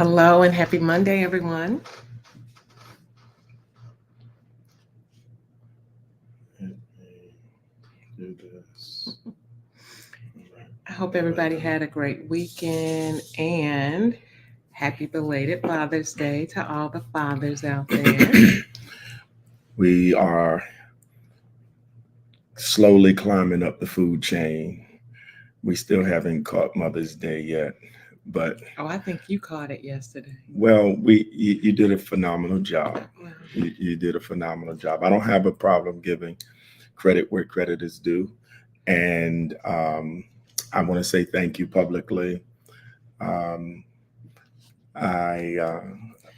Hello and happy Monday, everyone. Do this. I hope everybody had a great weekend and happy belated Father's Day to all the fathers out there. We are slowly climbing up the food chain. We still haven't caught Mother's Day yet, but Oh, I think you caught it yesterday. well, you did a phenomenal job. Well, You did a phenomenal job. I don't have a problem giving credit where credit is due, and I want to say thank you publicly. Um, I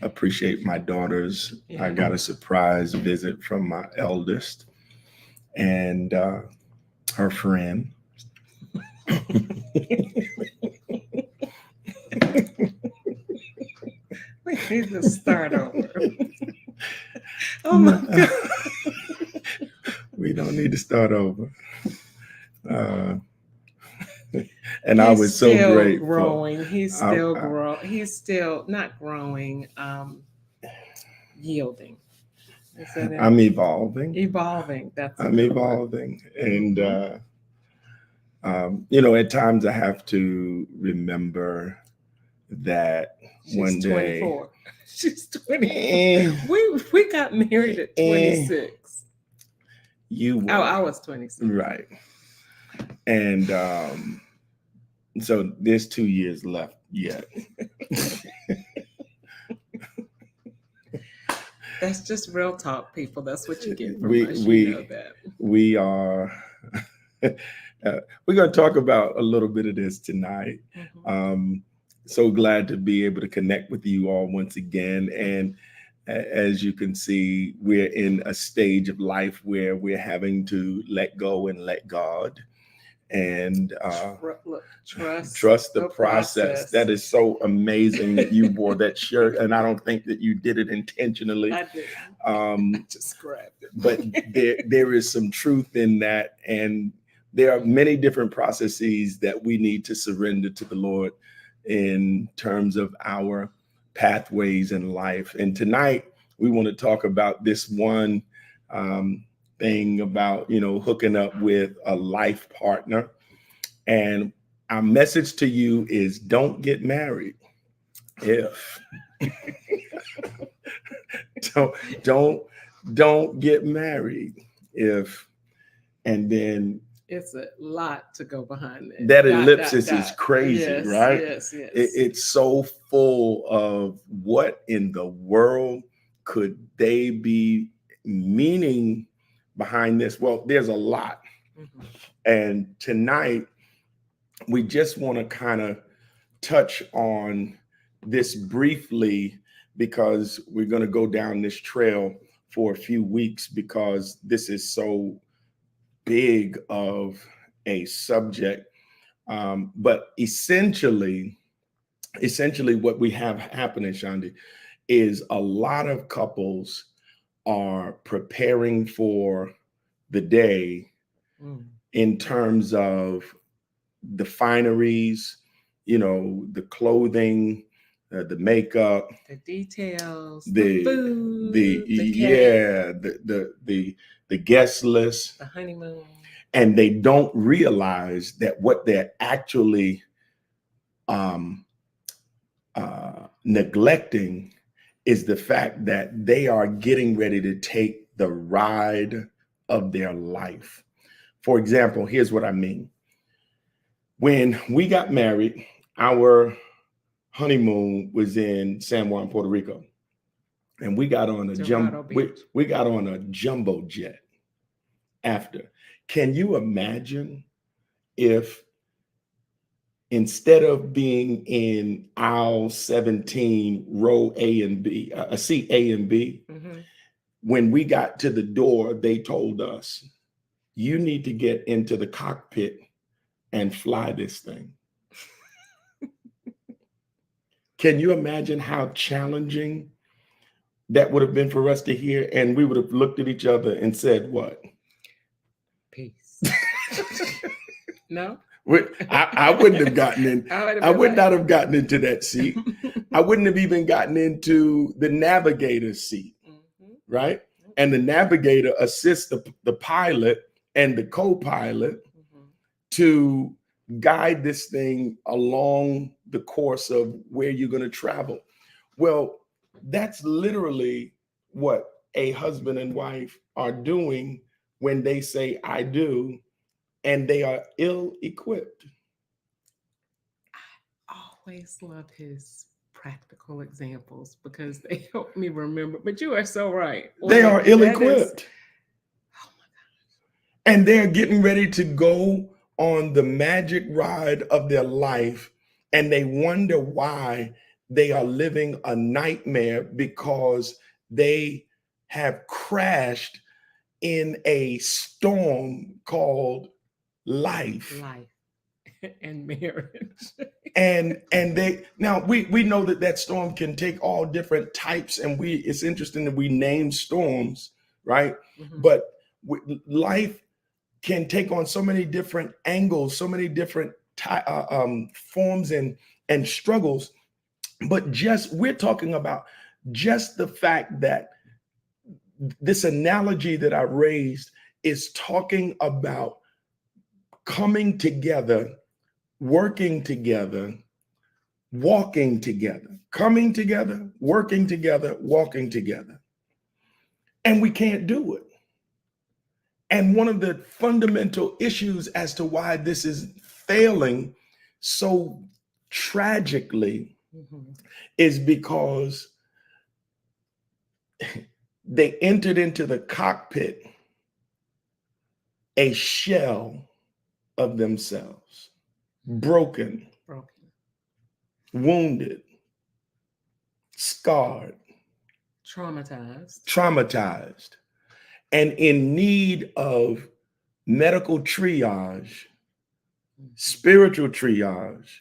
appreciate my daughters. I yeah. got a surprise visit from my eldest and her friend. We need to start over. Oh my God. We don't need to start over. Uh, and I He's was so still grateful. growing. He's I, still I, grow. He's still not growing. Yielding. Is that it? I'm evolving. Evolving. That's a I'm good word. evolving. And, Mhm. at times I have to remember that She's one day, 24. She's 20. eh, We got married at eh, 26. you Oh, were I was 26. right. And so there's 2 years left yet. That's just real talk, people. That's what you get from we us. You know we that. we are we're going to talk about a little bit of this tonight. Mhm. um so glad to be able to connect with you all once again, and as you can see, we're in a stage of life where we're having to let go and let God, and Look, trust trust the the process. process. That is so amazing that you wore that shirt, and I don't think that you did it intentionally. I did. I um just grabbed it. but there is some truth in that, and there are many different processes that we need to surrender to the Lord in terms of our pathways in life. And tonight we want to talk about this one um, thing about hooking up with a life partner. And our message to you is don't get married if don't don't don't get married if, and then It's a lot to go behind that. that Dot, dot, ellipsis is dot. crazy, Yes, right? yes, yes. It's so full of what in the world could they be meaning behind this. Well, there's a lot. Mhm. And tonight we just want to kind of touch on this briefly, because we're going to go down this trail for a few weeks, because this is so big of a subject. But essentially what we have happening, Shandi, is a lot of couples are preparing for the day Mm. in terms of the fineries, the clothing, the makeup, The details, the the food, the cake, yeah, the guest list, the honeymoon. and they don't realize that what they're actually um, neglecting is the fact that they are getting ready to take the ride of their life. For example, here's what I mean. When we got married, our honeymoon was in San Juan, Puerto Rico, and we got on a Dorado Beach. we got on a jumbo jet after. Can you imagine if, instead of being in aisle 17, row A and B, a seat A and B, Mm-hmm. when we got to the door, they told us, you need to get into the cockpit and fly this thing. Can you imagine how challenging that would have been for us to hear? And we would have looked at each other and said, what? Peace. No? I wouldn't have gotten in. I would not have gotten into that seat. I wouldn't have even gotten into the navigator seat, right? And the navigator assists the pilot and the co-pilot to guide this thing along the course of where you're going to travel. Well, that's literally what a husband and wife are doing when they say I do, and they are ill-equipped. I always love his practical examples because they help me remember. But you are so right. They are ill-equipped. Oh my God. And they're getting ready to go on the magic ride of their life, and they wonder why they are living a nightmare because they have crashed in a storm called life and marriage. and they now we know that storm can take all different types, and it's interesting that we name storms, right? But life can take on so many different angles, so many different forms and struggles. But we're talking about just the fact that this analogy that I raised is talking about coming together, working together, walking together, coming together, working together, walking together. And we can't do it. And one of the fundamental issues as to why this is failing so tragically is because they entered into the cockpit a shell of themselves, broken, wounded, scarred, traumatized, and in need of medical triage, spiritual triage,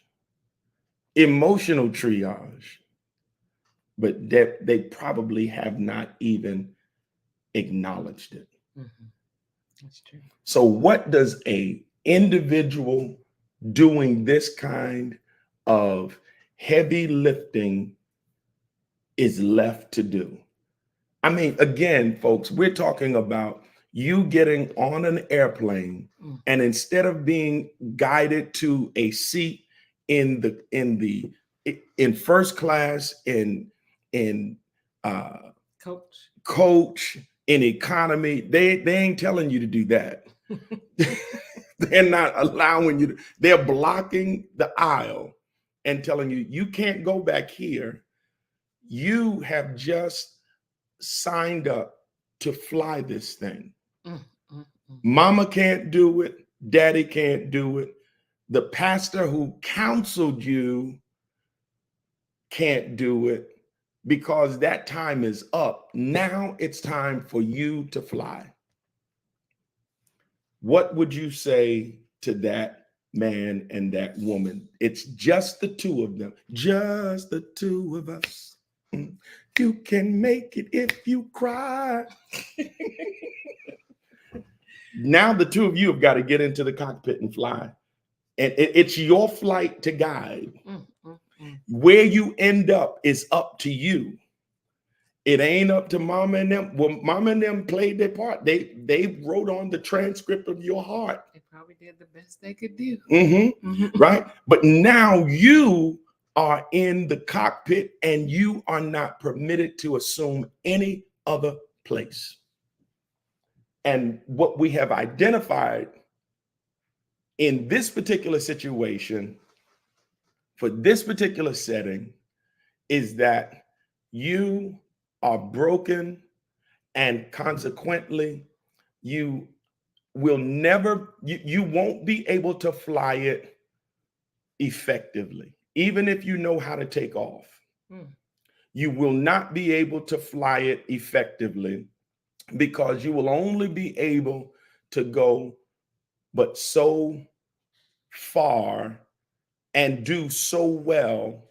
emotional triage, but they probably have not even acknowledged it. That's true. So what does a individual doing this kind of heavy lifting is left to do? I mean, again, folks, we're talking about you getting on an airplane, and instead of being guided to a seat in first class, in coach, in economy, they ain't telling you to do that. They're not allowing you to, they're blocking the aisle and telling you, you can't go back here. You have just signed up to fly this thing. Mama can't do it. Daddy can't do it. The pastor who counseled you can't do it because that time is up. Now it's time for you to fly. What would you say to that man and that woman? It's just the two of them, just the two of us. You can make it if you cry. Now the two of you have got to get into the cockpit and fly. And it's your flight to guide. Where you end up is up to you. It ain't up to mama and them. Well, mama and them played their part. They wrote on the transcript of your heart. They probably did the best they could do. Right? But now you are in the cockpit and you are not permitted to assume any other place. And what we have identified in this particular situation, for this particular setting, is that you are broken, and consequently, you won't be able to fly it effectively. Even if you know how to take off, you will not be able to fly it effectively because you will only be able to go but so far and do so well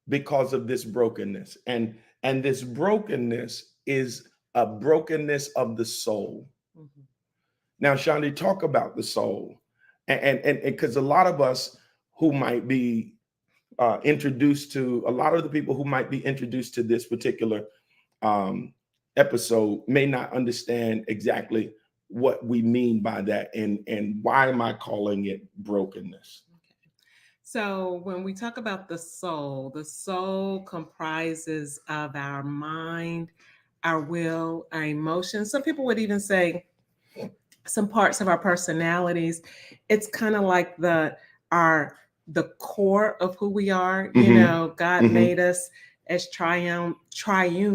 because of this brokenness. And this brokenness is a brokenness of the soul. Now, Shandi, talk about the soul. And because a lot of us who might be introduced to, a lot of the people who might be introduced to this particular episode may not understand exactly what we mean by that, and why am I calling it brokenness? So when we talk about the soul comprises of our mind, our will, our emotions. Some people would even say some parts of our personalities. It's kind of like the core of who we are. You Mhm. know, God Mhm. made us as triune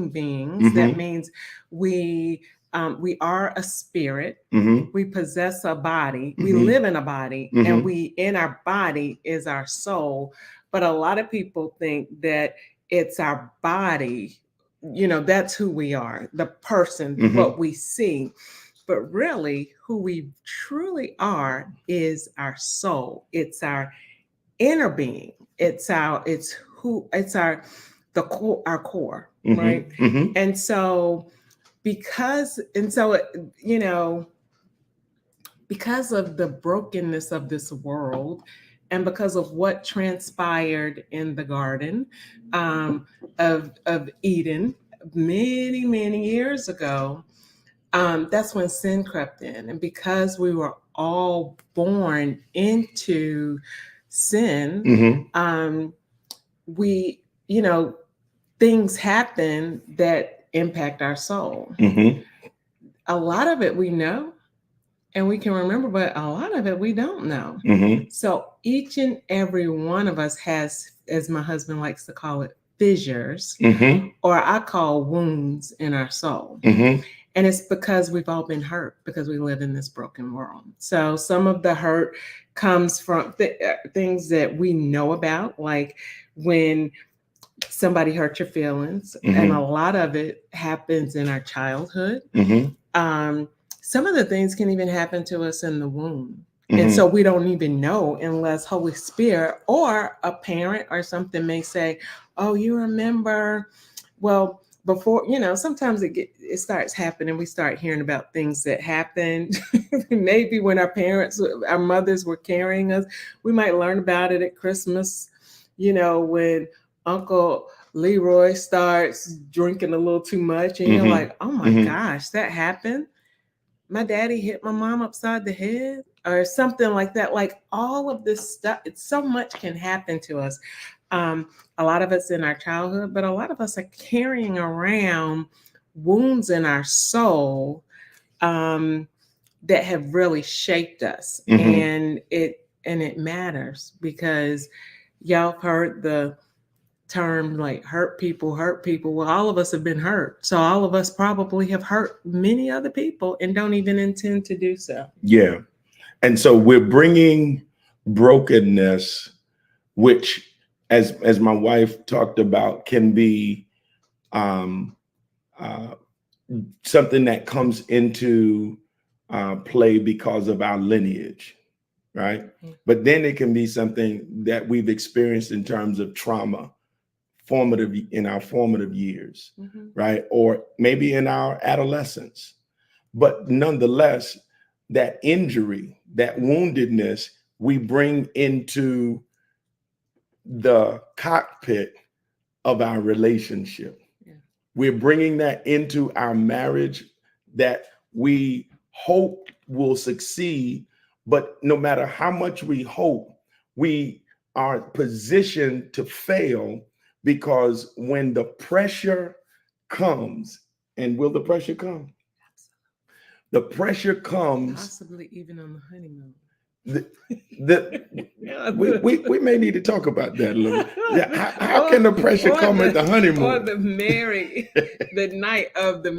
beings. That Mhm. means we are a spirit. Mhm. We possess a body. We Mhm. live in a body, Mhm. and we in our body is our soul. But a lot of people think that it's our body. You know, that's who we are, the person, Mhm. what we see. But really, who we truly are is our soul. It's our inner being. It's our the core, our core, Mhm. right? Mhm. And so you know, because of the brokenness of this world, and because of what transpired in the garden of Eden many years ago, that's when sin crept in. And because we were all born into sin, Mhm. we, you know, things happen that impact our soul. Mhm. A lot of it we know and we can remember, but a lot of it we don't know. Mhm. So each and every one of us has, as my husband likes to call it, fissures, Mhm. or I call wounds in our soul. Mhm. And it's because we've all been hurt because we live in this broken world. So some of the hurt comes from things that we know about, like when somebody hurt your feelings, and a Mhm. lot of it happens in our childhood. Mhm. Some of the things can even happen to us in the womb. And Mhm. so we don't even know unless Holy Spirit or a parent or something may say, "Oh, you remember?" Well, before, you know, sometimes it starts happening. We start hearing about things that happened maybe when our mothers were carrying us. We might learn about it at Christmas, you know, when Uncle Leroy starts drinking a little too much, and you're Mhm. like, "Oh my Mhm. gosh, that happened. My daddy hit my mom upside the head," or something like that. Like all of this stuff, it's so much can happen to us. A lot of us in our childhood, but a lot of us are carrying around wounds in our soul that have really shaped us. Mhm. And it matters because y'all have heard the term like hurt people. Well, all of us have been hurt. So all of us probably have hurt many other people and don't even intend to do so. Yeah. And so we're bringing brokenness, which, as my wife talked about, can be um, uh, something that comes into play because of our lineage, right? But then it can be something that we've experienced in terms of trauma, in our formative years, Mhm. right? Or maybe in our adolescence. But nonetheless, that injury, that woundedness, we bring into the cockpit of our relationship. Yeah. We're bringing that into our marriage that we hope will succeed. But no matter how much we hope, we are positioned to fail, because when the pressure comes, and will the pressure come? The pressure comes. Possibly even on the honeymoon. We may need to talk about that a little bit. Yeah, how can the pressure come at the honeymoon? Or the the night of the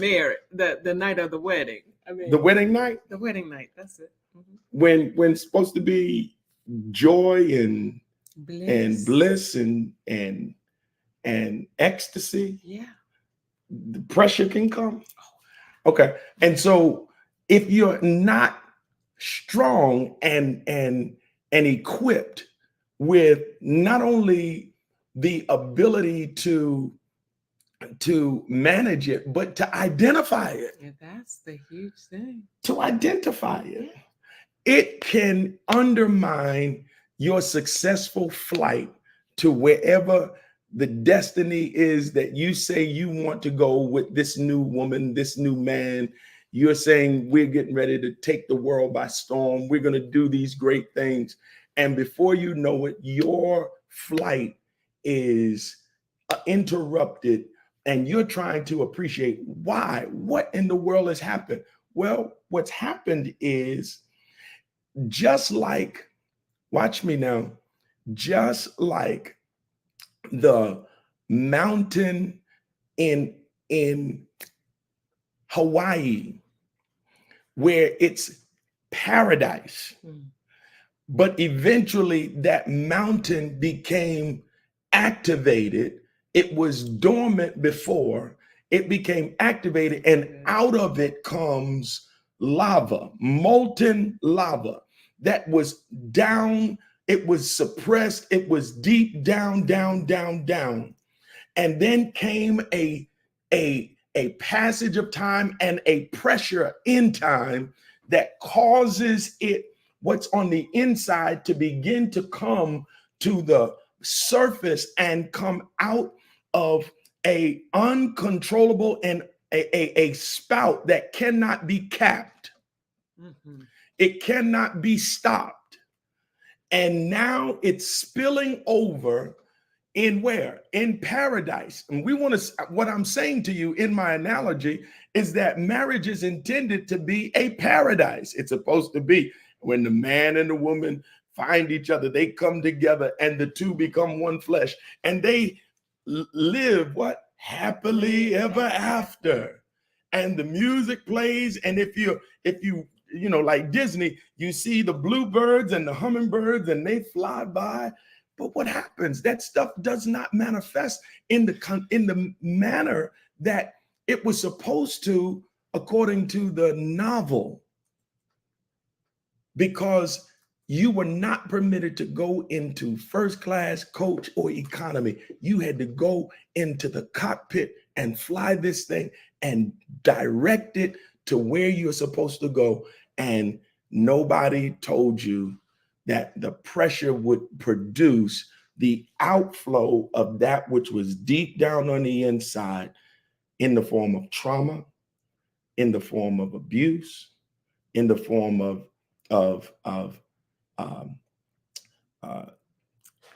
night of the wedding. I mean, The wedding night? The wedding night, that's it. Mm-hmm. When it's supposed to be joy and bliss and ecstasy. Yeah. The pressure can come. Okay. And so if you're not strong and equipped with not only the ability to manage it, but to identify it. Yeah, that's the huge thing. To identify it. it can undermine your successful flight to wherever the destiny is that you say you want to go with this new woman, this new man. You're saying we're getting ready to take the world by storm. We're going to do these great things. And before you know it, your flight is interrupted, and you're trying to appreciate why. What in the world has happened? Well, what's happened is, just like, watch me now, just like the mountain in Hawaii, where it's paradise, but eventually that mountain became activated. It was dormant before, it became activated, and out of it comes lava, molten lava that was down. It was suppressed. It was deep down, down, down, down. And then came a passage of time and a pressure in time that causes it, what's on the inside, to begin to come to the surface and come out of a uncontrollable and a spout that cannot be capped. Mm-hmm. It cannot be stopped. And now it's spilling over in where? In paradise. And we want to, what I'm saying to you in my analogy is that marriage is intended to be a paradise. It's supposed to be when the man and the woman find each other, they come together and the two become one flesh, and they live what? Happily ever after. And the music plays. And if you like Disney, you see the bluebirds and the hummingbirds and they fly by. But what happens? That stuff does not manifest in the manner that it was supposed to, according to the novel, because you were not permitted to go into first class, coach, or economy. You had to go into the cockpit and fly this thing and direct it to where you're supposed to go. And nobody told you that the pressure would produce the outflow of that which was deep down on the inside, in the form of trauma, in the form of abuse, in the form of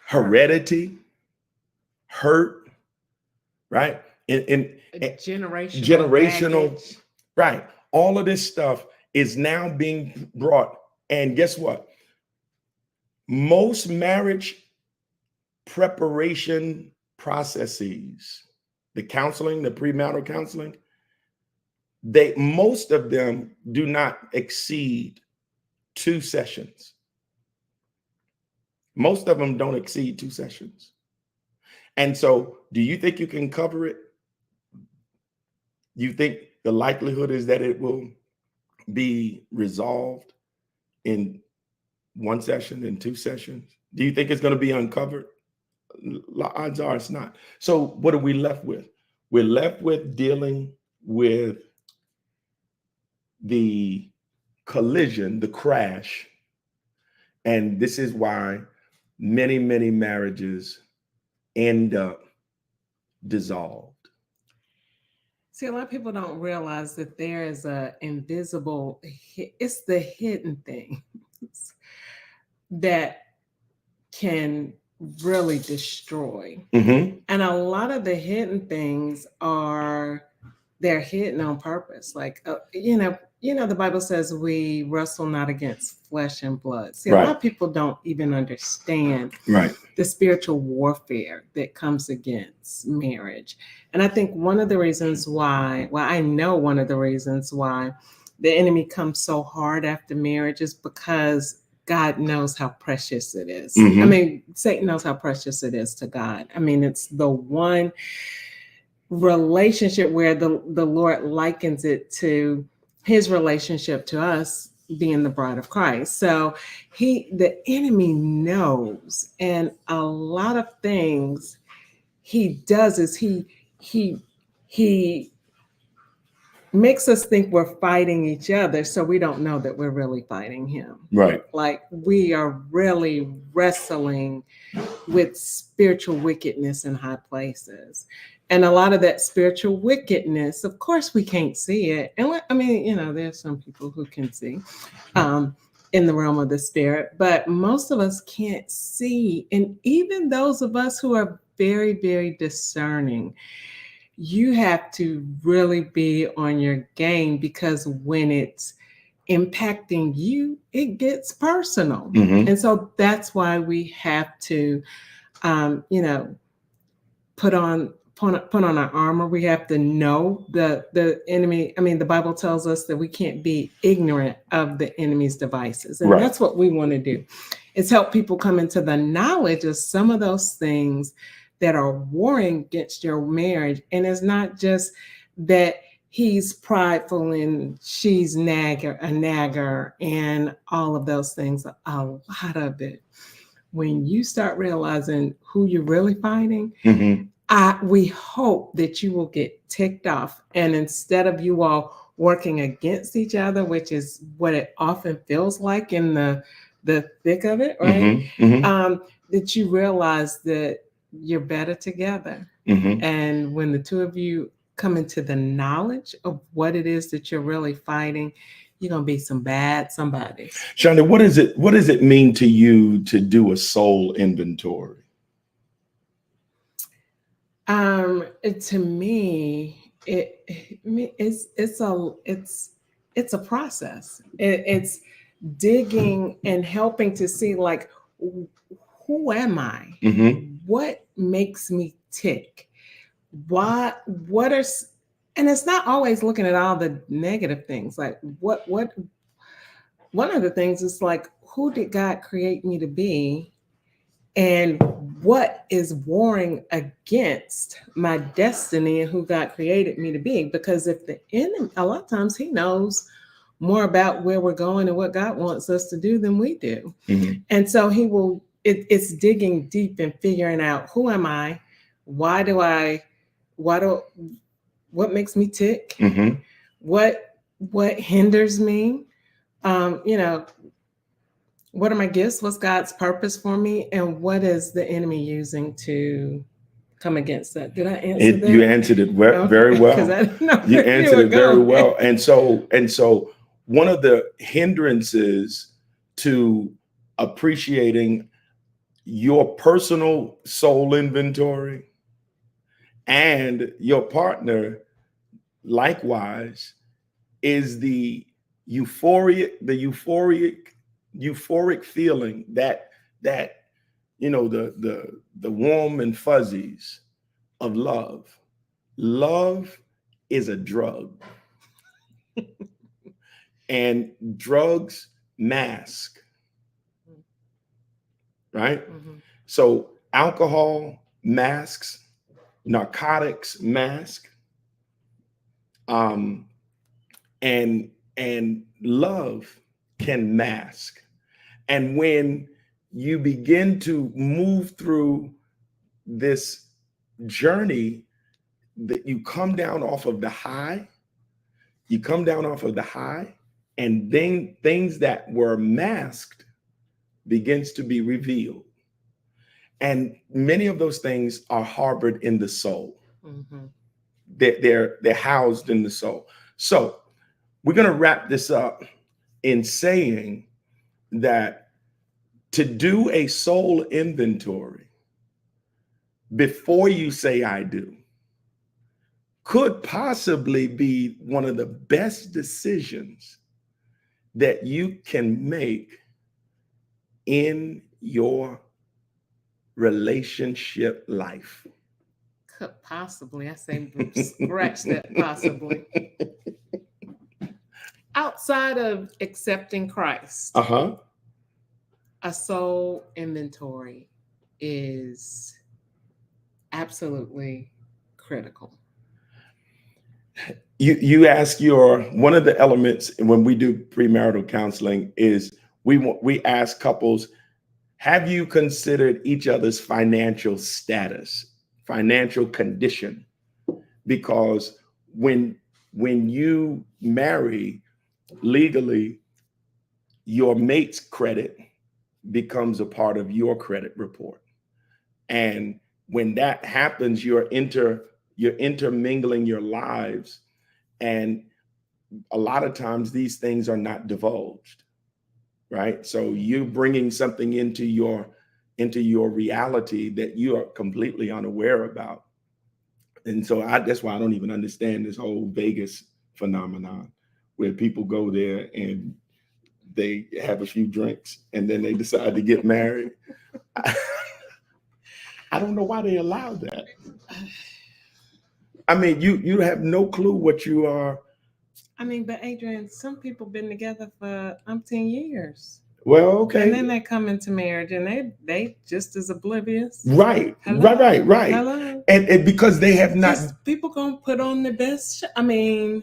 heredity, hurt, right? In generational baggage. Right? All of this stuff is now being brought. And guess what? Most marriage preparation processes, the counseling, the premarital counseling, most of them do not exceed 2 sessions. Most of them don't exceed 2 sessions. And so, do you think you can cover it? You think the likelihood is that it will be resolved in 1 session, in 2 sessions? Do you think it's going to be uncovered? Odds are it's not. So what are we left with? We're left with dealing with the collision, the crash. And this is why many, many marriages end up dissolved. See, a lot of people don't realize that there is a invisible, it's the hidden things that can really destroy. Mm-hmm. And a lot of the hidden things they're hidden on purpose. Like, the Bible says we wrestle not against flesh and blood. See, right. A lot of people don't even understand the spiritual warfare that comes against marriage. And I think one of the reasons why the enemy comes so hard after marriage is because God knows how precious it is. Mm-hmm. I mean, Satan knows how precious it is to God. I mean, it's the one relationship where the Lord likens it to his relationship to us being the bride of Christ. So the enemy knows, and a lot of things he does is he makes us think we're fighting each other, so we don't know that we're really fighting him. Right. Like we are really wrestling with spiritual wickedness in high places. And a lot of that spiritual wickedness, of course, we can't see it. And I mean, you know, there's some people who can see in the realm of the spirit, but most of us can't see. And even those of us who are very, very discerning, you have to really be on your game, because when it's impacting you, it gets personal. Mhm. And so that's why we have to, you know, put on our armor. We have to know the enemy. I mean, the Bible tells us that we can't be ignorant of the enemy's devices. And Right. that's what we want to do, is help people come into the knowledge of some of those things that are warring against your marriage. And it's not just that he's prideful and she's a nagger and all of those things. A lot of it, when you start realizing who you're really fighting, Mhm. we hope that you will get ticked off. And instead of you all working against each other, which is what it often feels like in the thick of it, right? Mhm. Mhm. That you realize that you're better together. Mhm. And when the two of you come into the knowledge of what it is that you're really fighting, you're gonna be some bad somebodies. Shonda, what does it mean to you to do a soul inventory? To me, it's a process. It's digging and helping to see, like, who am I? Mhm. What makes me tick? What are and it's not always looking at all the negative things. Like what one of the things is like, who did God create me to be? And what is warring against my destiny and who God created me to be? Because if the enemy, a lot of times he knows more about where we're going and what God wants us to do than we do. Mhm. And so it's digging deep and figuring out, who am I? Why do what makes me tick? Mhm. What hinders me? You know, what are my gifts? What's God's purpose for me? And what is the enemy using to come against that? Did I answer that? You answered it very Because well. I didn't know You where you answered were it very going. well. And so one of the hindrances to appreciating your personal soul inventory and your partner likewise is the euphoric feeling that the warm and fuzzies of love. Love is a drug, and drugs mask, right? Mhm. So alcohol masks, narcotics mask, um, and love can mask. And when you begin to move through this journey, that you come down off of the high, and then things that were masked begins to be revealed. And many of those things are harbored in the soul. Mhm. They're housed in the soul. So we're going to wrap this up in saying that to do a soul inventory before you say I do could possibly be one of the best decisions that you can make in your relationship life. Could possibly, I say, scratch that possibly. Outside of accepting Christ, Uh-huh. a soul inventory is absolutely critical. You ask one of the elements when we do premarital counseling is we ask couples, have you considered each other's financial status, financial condition? Because when when you marry legally, your mate's credit becomes a part of your credit report. And when that happens, you're intermingling your lives. And a lot of times these things are not divulged, right? So you bringing something into your reality that you are completely unaware about. And so that's why I don't even understand this whole Vegas phenomenon where people go there and they have a few drinks and then they decide to get married. I don't know why they allow that. I mean, you have no clue what you are. I mean, but Adrian, some people been together for umpteen years. Well, okay. And then they come into marriage and they just as oblivious. Right. Hello? Right. Hello? And because they have not. Just people gonna put on the best. I mean,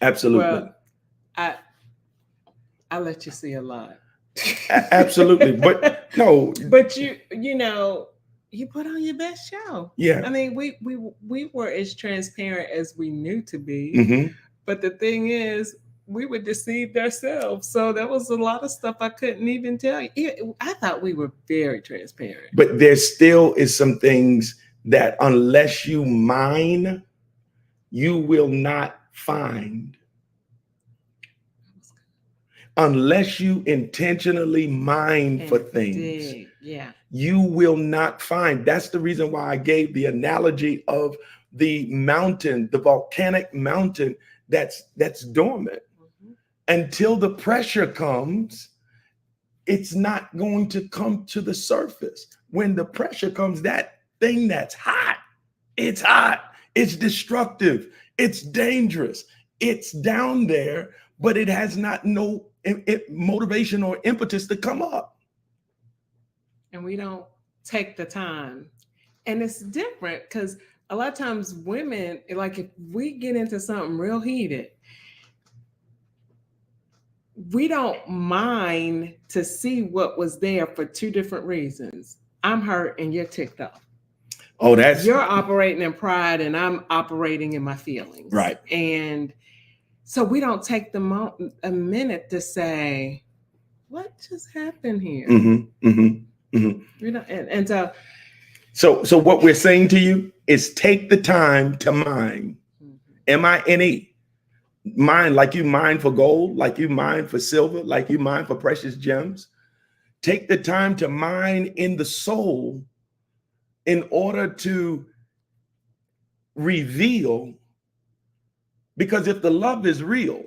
absolutely. Well, I let you see a lot. Absolutely, but no. But you know, you put on your best show. Yeah. I mean, we were as transparent as we knew to be. Mm-hmm. But the thing is, we were deceived ourselves. So there was a lot of stuff I couldn't even tell you. I thought we were very transparent. But there still is some things that unless you mine, you will not find. Unless you intentionally mine for things, you will not find. That's the reason why I gave the analogy of the mountain, the volcanic mountain that's dormant. Mm-hmm. Until the pressure comes, it's not going to come to the surface. When the pressure comes, that thing that's hot, it's destructive, it's dangerous, it's down there, but it has not no motivation or impetus to come up. And we don't take the time. And it's different because a lot of times women, like if we get into something real heated, we don't mind to see what was there for two different reasons. I'm hurt and you're ticked off. Oh, you're operating in pride and I'm operating in my feelings. Right. And so we don't take a minute to say, what just happened here? Mm-hmm, mm-hmm, mm-hmm. You know, and so what we're saying to you is take the time to mine. Mm-hmm. M-I-N-E. Mine, like you mine for gold, like you mine for silver, like you mine for precious gems. Take the time to mine in the soul in order to reveal. Because if the love is real,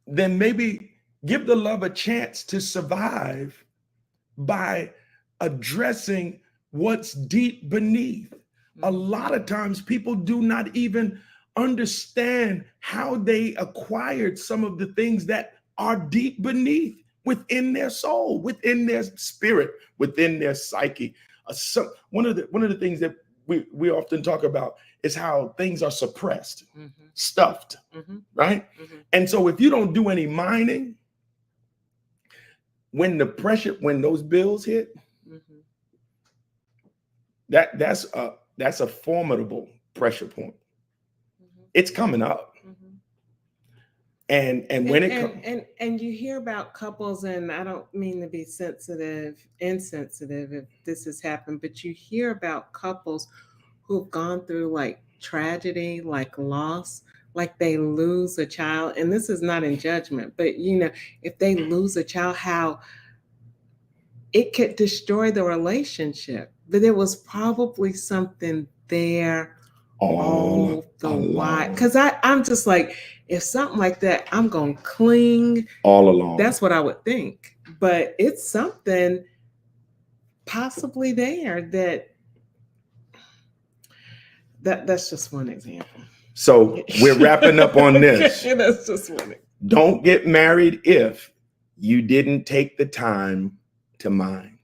then maybe give the love a chance to survive by addressing what's deep beneath. A lot of times people do not even understand how they acquired some of the things that are deep beneath within their soul, within their spirit, within their psyche. One of the things that we often talk about is how things are suppressed, mm-hmm. stuffed, mm-hmm. right? Mm-hmm. And so if you don't do any mining, when those bills hit, mm-hmm. that's a formidable pressure point. Mm-hmm. It's coming up. Mm-hmm. And when it comes, and you hear about couples, and I don't mean to be insensitive if this has happened, but you hear about couples who've gone through like tragedy, like loss, like they lose a child. And this is not in judgment, but you know, if they lose a child, how it could destroy the relationship. But there was probably something there all the while. Because I'm just like, if something like that, I'm going to cling all along. That's what I would think. But it's something possibly there that's just one example. So we're wrapping up on this. That's just one. Don't get married if you didn't take the time to mine.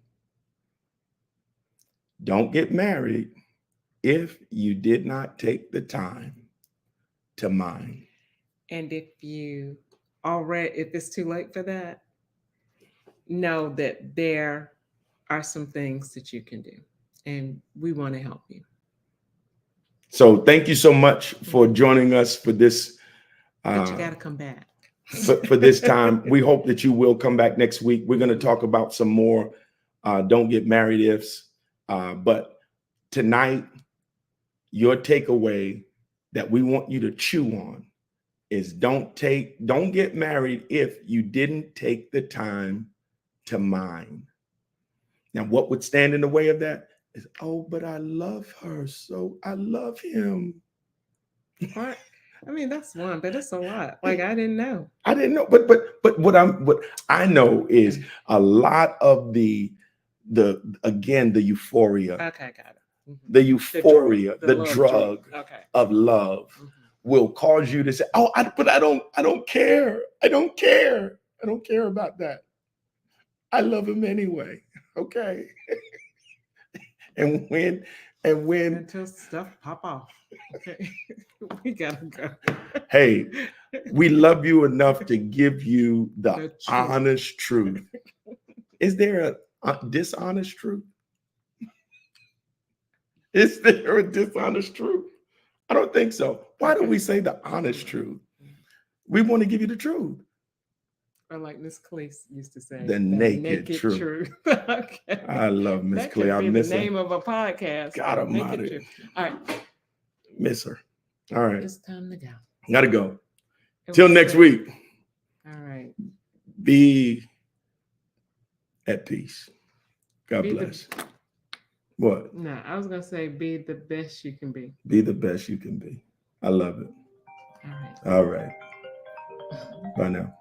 Don't get married if you did not take the time to mine. And if it's too late for that, know that there are some things that you can do, and we want to help you. So thank you so much for joining us for this. But you got to come back. For this time. We hope that you will come back next week. We're going to talk about some more don't get married ifs. But tonight, your takeaway that we want you to chew on is don't get married if you didn't take the time to mind. Now, what would stand in the way of that is, oh, but I love her, so I love him. What? I mean, that's one, but it's a lot. Like, I didn't know. I didn't know, but what I know is a lot of the euphoria. Okay, got it. The euphoria, the drug okay. of love will cause you to say, "Oh, but I don't care. I don't care. I don't care about that. I love him anyway." Okay. and when until stuff pop off. Okay. We gotta go. Hey, we love you enough to give you the truth. Honest truth. Is there a dishonest truth? Is there a dishonest truth? I don't think so. Why do we say the honest truth? We want to give you the truth. Or like Miss Cleese used to say, the naked truth. Okay. I love Miss That Clay. could I be miss the her. name of a podcast. God almighty. Truth. All right. Miss her. All right. It's time to go. Gotta go. Till next week. All right. Be at peace. God bless. What? No, I was gonna say be the best you can be. Be the best you can be. I love it. All right. All right. Bye now.